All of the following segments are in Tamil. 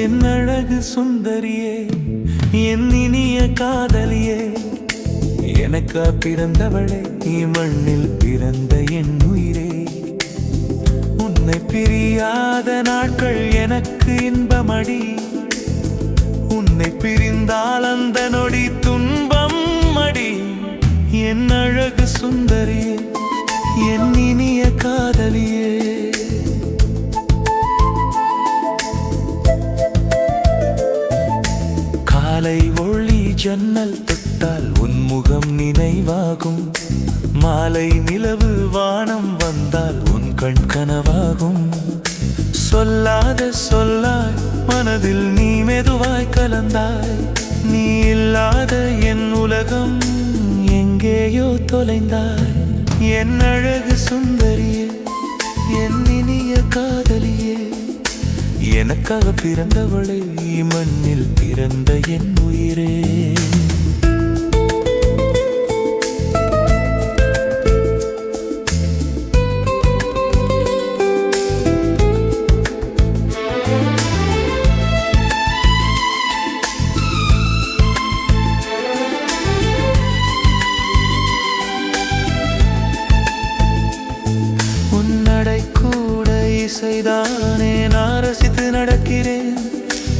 என் அழகு சுந்தரியே, என் இனிய காதலியே, எனக்கா பிறந்தவளே, மண்ணில் பிறந்த என் உயிரே. உன்னை பிரியாத நாட்கள் எனக்கு இன்பமடி, உன்னை பிரிந்தால் அந்த நொடி துன்பம் மடி. என் அழகு சுந்தரியே, என் இனிய காதலியே. காலை ஒளி ஜன்னல் தொட்டால் உன் முகம் நினைவாகும், மாலை நிலவு வானம் வந்தால் உன் கண் கனவாகும். சொல்லாத சொல்லாய் மனதில் நீ மெதுவாய் கலந்தாய், நீ இல்லாத என் உலகம் எங்கேயோ தொலைந்தாய். என் அழகு சுந்தரியே, என் இனிய காதலியே, எனக்காக பிறந்தவளே, மண்ணில் பிறந்த என் உயிரே. இசைதானே நான் ரசித்து நடக்கிறேன்,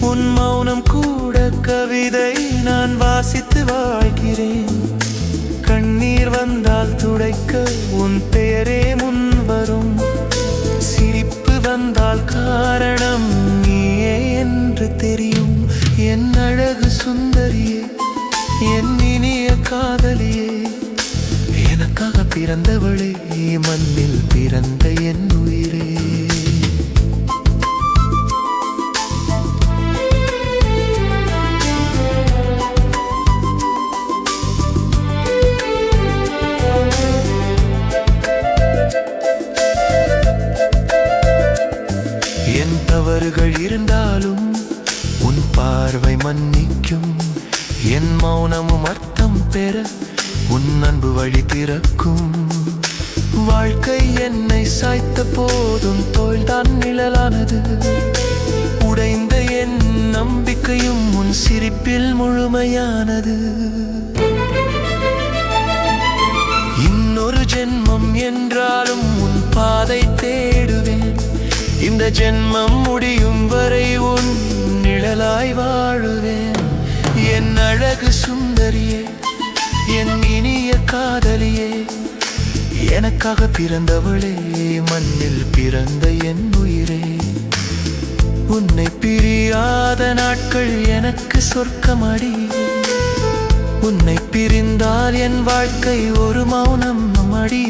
உன் மௌனம் கூட கவிதை நான் வாசித்து வாழ்கிறேன். கண்ணீர் வந்தால் துடைக்க உன் பெயரே முன் வரும், சிரிப்பு வந்தால் காரணம் நீயே என்று தெரியும். என் அழகு சுந்தரியே, என் இனிய காதலியே, எனக்காக பிறந்தவளே, மண்ணில் பிறந்த என் உயிரே. என் தவறுகள் இருந்தாலும் உன் பார்வை மன்னிக்கும், என் மௌனமும் அர்த்தம் பெற உன் அன்பு வழி திறக்கும். வாழ்க்கை என்னை சாய்த்த போதும் தோள்தான் நிழலானது, உடைந்த என் நம்பிக்கையும் உன் சிரிப்பில் முழுமையானது. இன்னொரு ஜென்மம் என்றாலும் உன் பாதை தேடுவேன், இந்த ஜென்மம் முடியும் வரை உன் நிழலாய் வாழுவேன். என் அழகு சுந்தரியே, என் இனிய காதலியே, எனக்காக பிறந்தவளே, மண்ணில் பிறந்த என் உயிரே. உன்னை பிரியாத நாட்கள் எனக்கு சொர்க்கமடி, உன்னை பிரிந்தால் என் வாழ்க்கை ஒரு மௌனம் மடி.